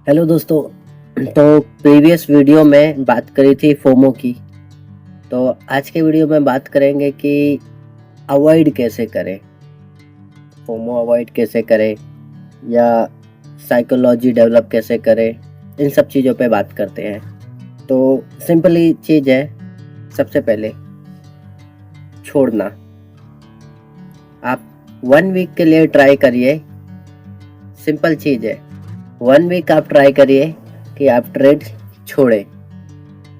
Hello दोस्तों। तो previous video में बात करी थी फोमो की। तो आज के वीडियो में बात करेंगे कि अवॉइड कैसे करें, फोमो अवॉइड कैसे करें या साइकोलॉजी डेवलप कैसे करें, इन सब चीज़ों पे बात करते हैं। तो सिंपली चीज़ है, सबसे पहले छोड़ना। आप 1 वीक के लिए ट्राई करिए, सिंपल चीज़ है। 1 वीक आप ट्राई करिए कि आप ट्रेड छोड़ें।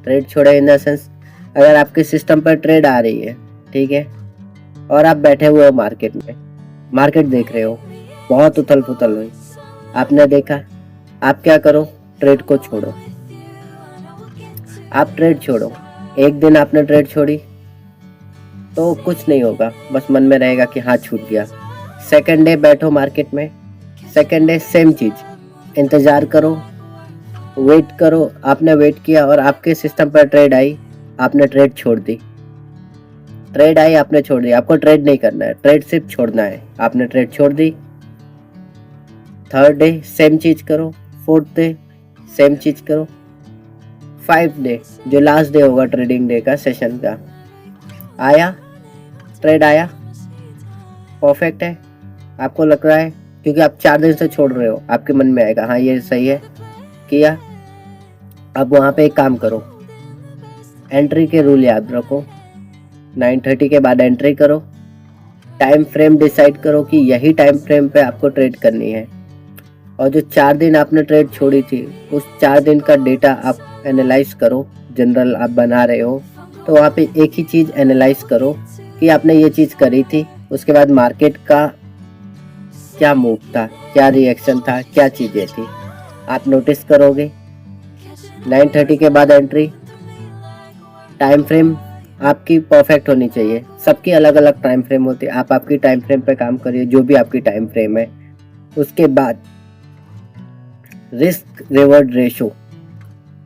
ट्रेड छोड़े इन द सेंस, अगर आपके सिस्टम पर ट्रेड आ रही है, ठीक है, और आप बैठे हुए हो मार्केट में, मार्केट देख रहे हो, बहुत उथल पुथल हुई, आपने देखा, आप क्या करो, ट्रेड को छोड़ो। आप ट्रेड छोड़ो, एक दिन आपने ट्रेड छोड़ी तो कुछ नहीं होगा, बस मन में रहेगा कि हाँ छूट गया। सेकंड डे बैठो मार्केट में, सेकंड डे सेम चीज, इंतजार करो, वेट करो। आपने वेट किया और आपके सिस्टम पर ट्रेड आई, आपने ट्रेड छोड़ दी। ट्रेड आई, आपने छोड़ दी। आपको ट्रेड नहीं करना है, ट्रेड सिर्फ छोड़ना है। आपने ट्रेड छोड़ दी, थर्ड डे सेम चीज करो, फोर्थ डे सेम चीज करो, 5 डे जो लास्ट डे होगा ट्रेडिंग डे का, सेशन का, आया ट्रेड आया, परफेक्ट है, आपको लग रहा है, क्योंकि आप 4 दिन से छोड़ रहे हो, आपके मन में आएगा हाँ ये सही है, किया। अब वहां पे एक काम करो, एंट्री के रूल याद रखो। 9:30 के बाद एंट्री करो, टाइम फ्रेम डिसाइड करो कि यही टाइम फ्रेम पे आपको ट्रेड करनी है। और जो 4 दिन आपने ट्रेड छोड़ी थी, उस 4 दिन का डेटा आप एनालाइज करो। जनरल आप बना रहे हो तो वहाँ पे एक ही चीज़ एनालाइज करो कि आपने ये चीज़ करी थी, उसके बाद मार्केट का क्या मूव था, क्या रिएक्शन था, क्या चीज़ें थी, आप नोटिस करोगे। 9:30 के बाद एंट्री, टाइम फ्रेम आपकी परफेक्ट होनी चाहिए। सबकी अलग अलग टाइम फ्रेम होती है, आप आपकी टाइम फ्रेम पे काम करिए, जो भी आपकी टाइम फ्रेम है। उसके बाद रिस्क रिवॉर्ड रेशो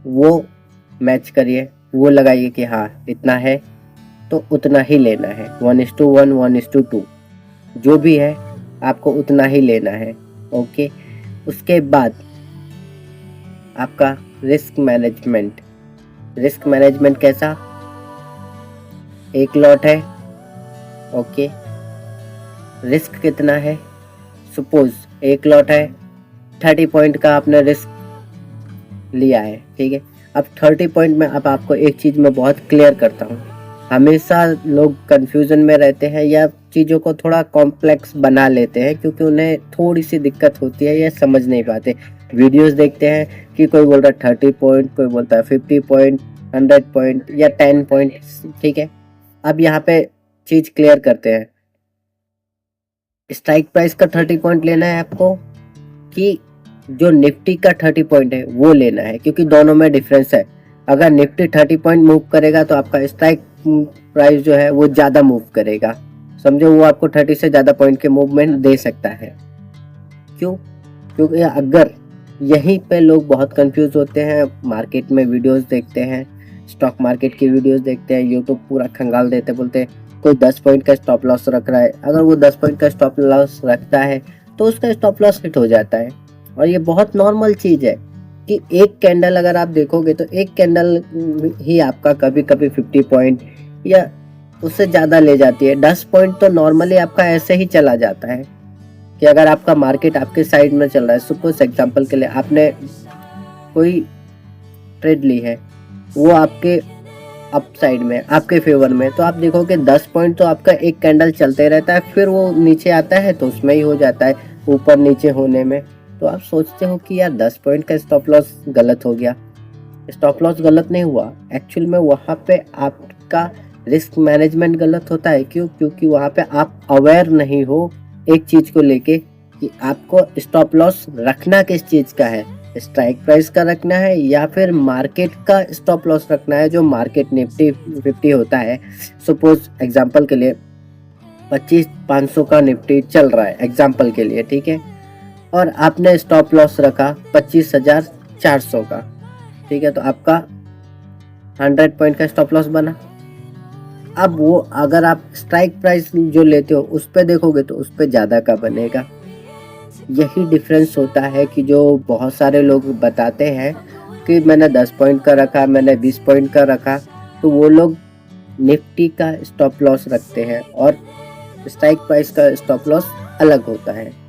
वो मैच करिए, वो लगाइए कि हाँ इतना है तो उतना ही लेना है, 1:1, 1:2, जो भी है आपको उतना ही लेना है। ओके। उसके बाद आपका रिस्क मैनेजमेंट। रिस्क मैनेजमेंट कैसा, एक लॉट है, ओके, रिस्क कितना है, सपोज एक लॉट है, 30 पॉइंट का आपने रिस्क लिया है, ठीक है। अब 30 पॉइंट में अब आपको एक चीज़ मैं बहुत क्लियर करता हूँ, हमेशा लोग कंफ्यूजन में रहते हैं या चीज़ों को थोड़ा कॉम्प्लेक्स बना लेते हैं, क्योंकि उन्हें थोड़ी सी दिक्कत होती है या समझ नहीं पाते। वीडियोस देखते हैं कि कोई बोल रहा है 30 पॉइंट, कोई बोलता है 50 पॉइंट, 100 पॉइंट या 10 पॉइंट, ठीक है। अब यहाँ पे चीज़ क्लियर करते हैं, स्ट्राइक प्राइस का 30 पॉइंट लेना है आपको कि जो निफ्टी का 30 पॉइंट है वो लेना है, क्योंकि दोनों में डिफरेंस है। अगर निफ्टी 30 पॉइंट मूव करेगा तो आपका स्ट्राइक प्राइस जो है वो ज़्यादा मूव करेगा, समझो, वो आपको 30 से ज़्यादा पॉइंट के मूवमेंट दे सकता है। क्यों? क्योंकि अगर यहीं पे लोग बहुत कंफ्यूज होते हैं, मार्केट में वीडियोस देखते हैं, स्टॉक मार्केट की वीडियोस देखते हैं, यूट्यूब पूरा खंगाल देते, बोलते हैं कोई 10 पॉइंट का स्टॉप लॉस रख रहा है, अगर वो 10 पॉइंट का स्टॉप लॉस रखता है तो उसका स्टॉप लॉस हिट हो जाता है। और ये बहुत नॉर्मल चीज़ है कि एक कैंडल अगर आप देखोगे तो एक कैंडल ही आपका कभी कभी 50 पॉइंट या उससे ज़्यादा ले जाती है। 10 पॉइंट तो नॉर्मली आपका ऐसे ही चला जाता है कि अगर आपका मार्केट आपके साइड में चल रहा है, सपोज एग्जांपल के लिए आपने कोई ट्रेड ली है, वो आपके अप साइड में, आपके फेवर में, तो आप देखोगे 10 पॉइंट तो आपका एक कैंडल चलते रहता है, फिर वो नीचे आता है तो उसमें ही हो जाता है, ऊपर नीचे होने में। तो आप सोचते हो कि यार 10 पॉइंट का स्टॉप लॉस गलत हो गया। स्टॉप लॉस गलत नहीं हुआ, एक्चुअल में वहाँ पे आपका रिस्क मैनेजमेंट गलत होता है। क्यों? क्योंकि वहाँ पे आप अवेयर नहीं हो एक चीज़ को लेके कि आपको स्टॉप लॉस रखना किस चीज़ का है, स्ट्राइक प्राइस का रखना है या फिर मार्केट का स्टॉप लॉस रखना है, जो मार्केट निफ्टी 50 होता है। सपोज एग्जांपल के लिए 25,500 का निफ्टी चल रहा है एग्जांपल के लिए, ठीक है, और आपने स्टॉप लॉस रखा 25,400 का, ठीक है, तो आपका 100 पॉइंट का स्टॉप लॉस बना। अब वो अगर आप स्ट्राइक प्राइस जो लेते हो उस पे देखोगे तो उस पे ज़्यादा का बनेगा, यही डिफरेंस होता है कि जो बहुत सारे लोग बताते हैं कि मैंने 10 पॉइंट का रखा, मैंने 20 पॉइंट का रखा, तो वो लोग निफ्टी का स्टॉप लॉस रखते हैं और स्ट्राइक प्राइस का स्टॉप लॉस अलग होता है।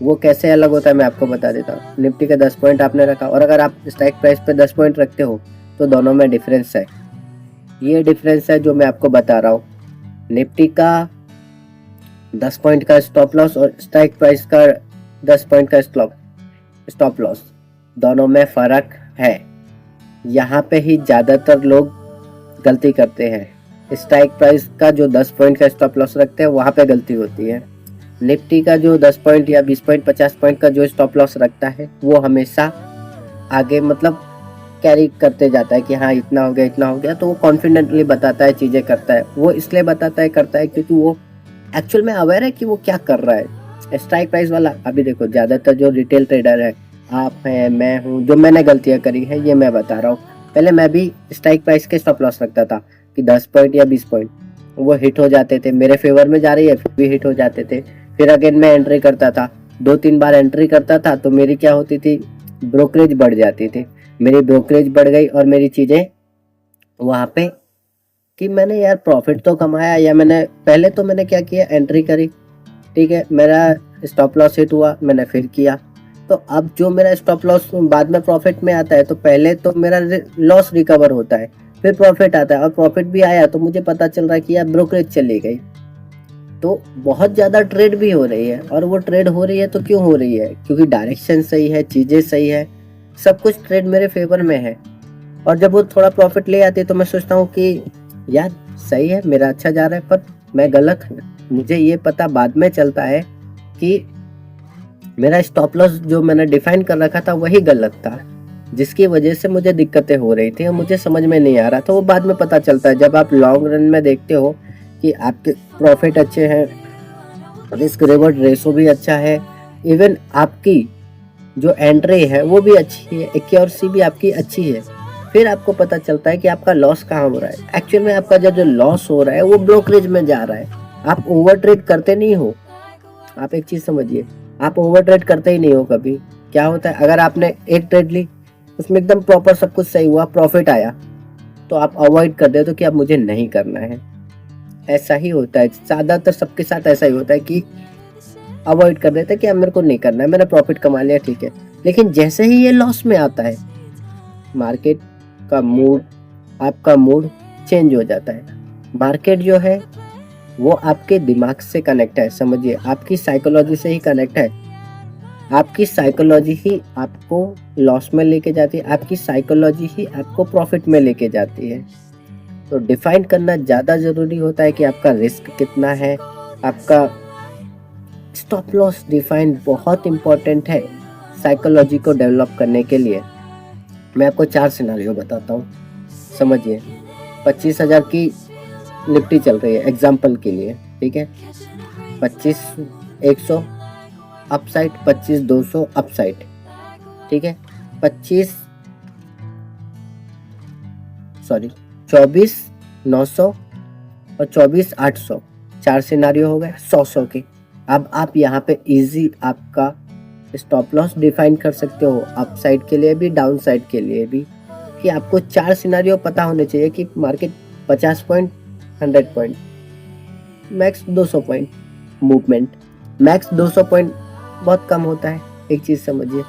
वो कैसे अलग होता है मैं आपको बता देता हूँ। निफ्टी का 10 पॉइंट आपने रखा और अगर आप स्ट्राइक प्राइस पे 10 पॉइंट रखते हो तो दोनों में डिफरेंस है। ये डिफरेंस है जो मैं आपको बता रहा हूँ। निफ्टी का 10 पॉइंट का स्टॉप लॉस और स्ट्राइक प्राइस का 10 पॉइंट का स्टॉप लॉस, दोनों में फ़र्क है। यहाँ पे ही ज़्यादातर लोग गलती करते हैं। स्ट्राइक प्राइस का जो 10 पॉइंट का स्टॉप लॉस रखते हैं वहाँ पे गलती होती है। निफ्टी का जो 10 पॉइंट या 20 पॉइंट 50 पॉइंट का जो स्टॉप लॉस रखता है वो हमेशा आगे मतलब कैरी करते जाता है कि हाँ इतना हो गया, तो वो कॉन्फिडेंटली बताता है, चीज़ें करता है। वो इसलिए बताता है करता है क्योंकि वो एक्चुअल में अवेयर है कि वो क्या कर रहा है। स्ट्राइक प्राइस वाला अभी देखो ज़्यादातर जो रिटेल ट्रेडर है, आप हैं, मैं हूँ, जो मैंने गलतियाँ करी है ये मैं बता रहा हूँ। पहले मैं भी स्ट्राइक प्राइस के स्टॉप लॉस रखता था कि 10 पॉइंट या 20 पॉइंट, वो हिट हो जाते थे, मेरे फेवर में जा रही है फिर भी हिट हो जाते थे। फिर अगेन मैं एंट्री करता था, 2-3 बार एंट्री करता था तो मेरी क्या होती थी, ब्रोकरेज बढ़ जाती थी। मेरी ब्रोकरेज बढ़ गई और मेरी चीज़ें वहाँ पे कि मैंने यार प्रॉफिट तो कमाया, या मैंने पहले तो मैंने क्या किया, एंट्री करी, ठीक है, मेरा स्टॉप लॉस हिट हुआ, मैंने फिर किया। तो अब जो मेरा स्टॉप लॉस बाद में प्रॉफिट में आता है, तो पहले तो मेरा लॉस रिकवर होता है, फिर प्रॉफिट आता है, और प्रॉफिट भी आया तो मुझे पता चल रहा है कि यार ब्रोकरेज चली गई। तो बहुत ज़्यादा ट्रेड भी हो रही है, और वो ट्रेड हो रही है तो क्यों हो रही है, क्योंकि डायरेक्शन सही है, चीज़ें सही है, सब कुछ ट्रेड मेरे फेवर में है। और जब वो थोड़ा प्रॉफिट ले आती है तो मैं सोचता हूँ कि यार सही है, मेरा अच्छा जा रहा है, पर मैं गलत हूँ। मुझे ये पता बाद में चलता है कि मेरा स्टॉप लॉस जो मैंने डिफाइन कर रखा था वही गलत था, जिसकी वजह से मुझे दिक्कतें हो रही थी और मुझे समझ में नहीं आ रहा था। वो बाद में पता चलता है जब आप लॉन्ग रन में देखते हो कि आपके प्रॉफिट अच्छे हैं, रिस्क रिवॉर्ड रेशो भी अच्छा है, इवन आपकी जो एंट्री है वो भी अच्छी है, एक्यूरेसी भी आपकी अच्छी है। फिर आपको पता चलता है कि आपका लॉस कहाँ हो रहा है। एक्चुअल में आपका जो लॉस हो रहा है वो ब्रोकरेज में जा रहा है। आप ओवर ट्रेड करते नहीं हो। आप एक चीज़ समझिए, आप ओवर ट्रेड करते ही नहीं हो कभी। क्या होता है, अगर आपने एक ट्रेड ली, उसमें एकदम प्रॉपर सब कुछ सही हुआ, प्रॉफिट आया, तो आप अवॉइड कर देते हो कि अब मुझे नहीं करना है। ऐसा ही होता है, ज़्यादातर सबके साथ ऐसा ही होता है कि अवॉइड कर देते हैं कि अब मेरे को नहीं करना है, मैंने प्रॉफिट कमा लिया, ठीक है। लेकिन जैसे ही ये लॉस में आता है, मार्केट का मूड, आपका मूड चेंज हो जाता है। मार्केट जो है वो आपके दिमाग से कनेक्ट है, समझिए, आपकी साइकोलॉजी से ही कनेक्ट है। आपकी साइकोलॉजी ही आपको लॉस में लेके जाती है, आपकी साइकोलॉजी ही आपको प्रॉफिट में लेके जाती है। तो डिफाइन करना ज़्यादा ज़रूरी होता है कि आपका रिस्क कितना है। आपका स्टॉप लॉस डिफाइन बहुत इम्पोर्टेंट है साइकोलॉजी को डेवलप करने के लिए। मैं आपको 4 सिनारियो बताता हूँ, समझिए। 25,000 की निफ्टी चल रही है एग्जाम्पल के लिए, ठीक है। 25,100 अपसाइड, 25,200 अपसाइड, ठीक है। 24,900 और 24,800, 4 सिनारियो हो गए 100 के। अब आप यहाँ पे इजी आपका स्टॉप लॉस डिफाइन कर सकते हो, अपसाइड के लिए भी, डाउन साइड के लिए भी, कि आपको 4 सिनारियो पता होने चाहिए कि market 50 point, 100 point, max 200 point movement. Max 200 point बहुत कम होता है, एक चीज़ समझिए।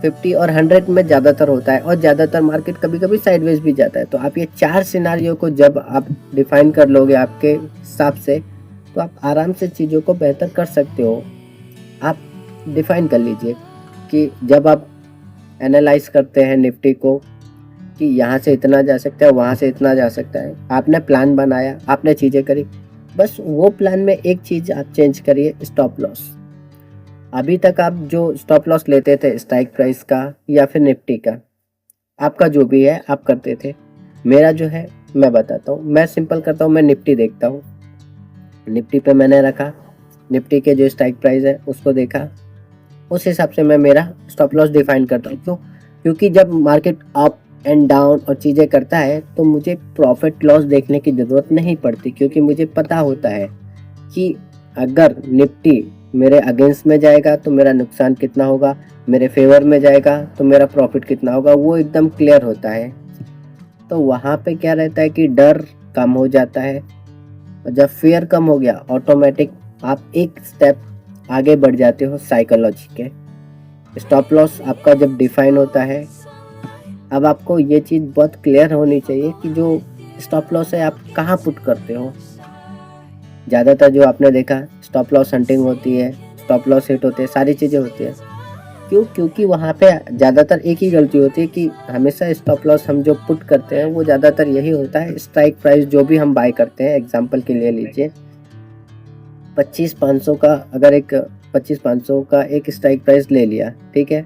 50 और 100 में ज़्यादातर होता है, और ज़्यादातर मार्केट कभी कभी साइडवेज भी जाता है। तो आप ये 4 सिनारियो को जब आप डिफाइन कर लोगे आपके हिसाब से, तो आप आराम से चीज़ों को बेहतर कर सकते हो। आप डिफाइन कर लीजिए कि जब आप एनालाइज करते हैं निफ्टी को कि यहाँ से इतना जा सकता है, वहाँ से इतना जा सकता है, आपने प्लान बनाया, आपने चीज़ें करी, बस वो प्लान में एक चीज़ आप चेंज करिए, स्टॉप लॉस। अभी तक आप जो स्टॉप लॉस लेते थे स्ट्राइक प्राइस का या फिर निफ्टी का, आपका जो भी है आप करते थे। मेरा जो है मैं बताता हूँ, मैं सिंपल करता हूँ, मैं निफ्टी देखता हूँ। निफ्टी पे मैंने रखा, निफ्टी के जो स्ट्राइक प्राइस है उसको देखा, उस हिसाब से मैं मेरा स्टॉप लॉस डिफाइन करता हूँ। क्यों? क्योंकि जब मार्केट अप एंड डाउन और चीज़ें करता है तो मुझे प्रॉफिट लॉस देखने की ज़रूरत नहीं पड़ती, क्योंकि मुझे पता होता है कि अगर निफ्टी मेरे अगेंस्ट में जाएगा तो मेरा नुकसान कितना होगा, मेरे फेवर में जाएगा तो मेरा प्रॉफिट कितना होगा, वो एकदम क्लियर होता है। तो वहाँ पे क्या रहता है कि डर कम हो जाता है, और जब फियर कम हो गया ऑटोमेटिक आप एक स्टेप आगे बढ़ जाते हो साइकोलॉजी के। स्टॉप लॉस आपका जब डिफाइन होता है, अब आपको ये चीज़ बहुत क्लियर होनी चाहिए कि जो स्टॉप लॉस है आप कहाँ पुट करते हो। ज़्यादातर जो आपने देखा स्टॉप लॉस हंटिंग होती है, स्टॉप लॉस हिट होते हैं, सारी चीज़ें होती हैं। क्यों? क्योंकि वहाँ पे ज़्यादातर एक ही गलती होती है कि हमेशा स्टॉप लॉस हम जो पुट करते हैं वो ज़्यादातर यही होता है, स्ट्राइक प्राइस जो भी हम बाय करते हैं, एग्जांपल के लिए लीजिए 25,500 का, अगर एक 25,500 का एक स्ट्राइक प्राइस ले लिया, ठीक है,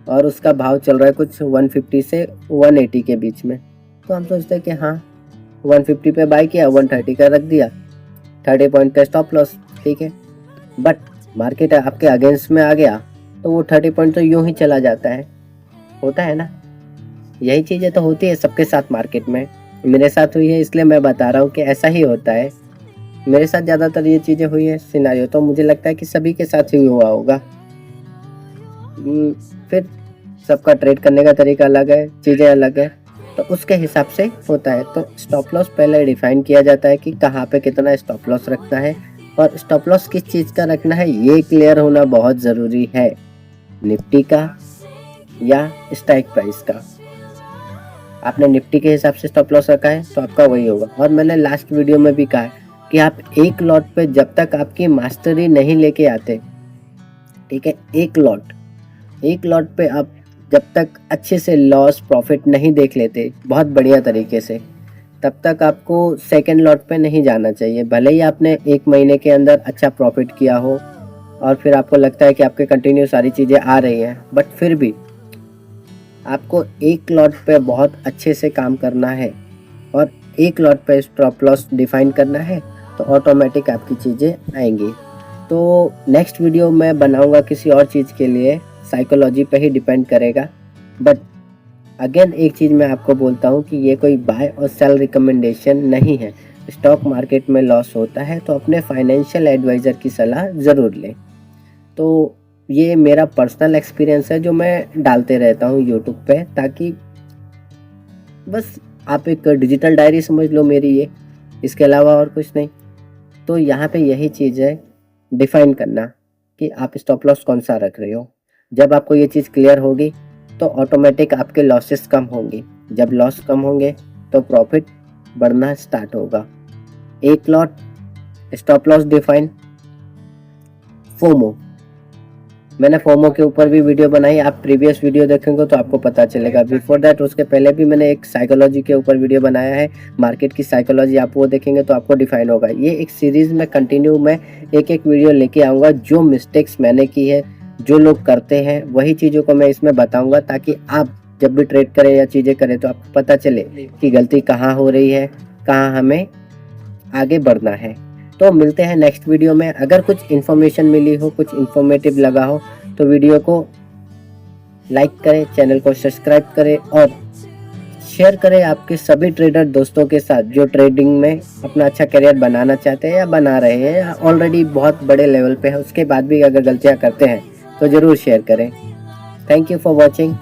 और उसका भाव चल रहा है कुछ 150 से 180 के बीच में, तो हम सोचते हैं कि हाँ 150 पे बाय किया, 130 का रख दिया, 30 पॉइंट का स्टॉप लॉस, ठीक है। बट मार्केट आपके अगेंस्ट में आ गया तो वो 30 पॉइंट तो यूं ही चला जाता है, होता है ना। यही चीज़ें तो होती है सबके साथ मार्केट में, मेरे साथ हुई है इसलिए मैं बता रहा हूँ कि ऐसा ही होता है। मेरे साथ ज़्यादातर ये चीज़ें हुई है सिनारियो, तो मुझे लगता है कि सभी के साथ ही हुआ होगा। फिर सबका ट्रेड करने का तरीका अलग है, चीज़ें अलग है, तो उसके हिसाब से होता है। तो स्टॉप लॉस पहले डिफाइन किया जाता है कि कहाँ पे कितना स्टॉप लॉस रखना है, और स्टॉप लॉस किस चीज़ का रखना है ये क्लियर होना बहुत ज़रूरी है, निफ्टी का या स्ट्राइक प्राइस का। आपने निफ्टी के हिसाब से स्टॉप लॉस रखा है तो आपका वही होगा। और मैंने लास्ट वीडियो में भी कहा कि आप एक लॉट पे जब तक आपकी मास्टरी नहीं लेके आते, ठीक है, एक लॉट पे आप जब तक अच्छे से लॉस प्रॉफिट नहीं देख लेते बहुत बढ़िया तरीके से, तब तक आपको सेकंड लॉट पे नहीं जाना चाहिए। भले ही आपने एक महीने के अंदर अच्छा प्रॉफिट किया हो और फिर आपको लगता है कि आपके कंटिन्यू सारी चीज़ें आ रही हैं, बट फिर भी आपको एक लॉट पे बहुत अच्छे से काम करना है और एक लॉट पे स्टॉप लॉस डिफाइन करना है, तो ऑटोमेटिक आपकी चीज़ें आएंगी। तो नेक्स्ट वीडियो मैं बनाऊंगा किसी और चीज़ के लिए, साइकोलॉजी पे ही डिपेंड करेगा। बट अगेन एक चीज़ मैं आपको बोलता हूँ कि ये कोई बाय और सेल रिकमेंडेशन नहीं है। स्टॉक मार्केट में लॉस होता है तो अपने फाइनेंशियल एडवाइज़र की सलाह ज़रूर लें। तो ये मेरा पर्सनल एक्सपीरियंस है जो मैं डालते रहता हूँ यूट्यूब पे, ताकि बस आप एक डिजिटल डायरी समझ लो मेरी ये, इसके अलावा और कुछ नहीं। तो यहाँ पे यही चीज़ है डिफाइन करना कि आप स्टॉप लॉस कौन सा रख रहे हो। जब आपको ये चीज़ क्लियर होगी तो ऑटोमेटिक आपके लॉसेस कम होंगे, जब लॉस कम होंगे तो प्रॉफिट बढ़ना स्टार्ट होगा। एक lot stop loss define. FOMO, मैंने फोमो के ऊपर भी वीडियो बनाई, आप प्रीवियस वीडियो देखेंगे तो आपको पता चलेगा। बिफोर दैट, उसके पहले भी मैंने एक साइकोलॉजी के ऊपर वीडियो बनाया है, मार्केट की साइकोलॉजी, आप वो देखेंगे तो आपको डिफाइन होगा। ये एक सीरीज में कंटिन्यू मैं एक वीडियो लेके आऊँगा, जो मिस्टेक्स मैंने की है, जो लोग करते हैं वही चीज़ों को मैं इसमें बताऊँगा, ताकि आप जब भी ट्रेड करें या चीज़ें करें तो आपको पता चले कि गलती कहाँ हो रही है, कहाँ हमें आगे बढ़ना है। तो मिलते हैं नेक्स्ट वीडियो में। अगर कुछ इन्फॉर्मेशन मिली हो, कुछ इन्फॉर्मेटिव लगा हो, तो वीडियो को लाइक करें, चैनल को सब्सक्राइब करें और शेयर करें आपके सभी ट्रेडर दोस्तों के साथ जो ट्रेडिंग में अपना अच्छा करियर बनाना चाहते हैं या बना रहे हैं या ऑलरेडी बहुत बड़े लेवल पे है, उसके बाद भी अगर गलतियां करते हैं तो ज़रूर शेयर करें। Thank you for watching.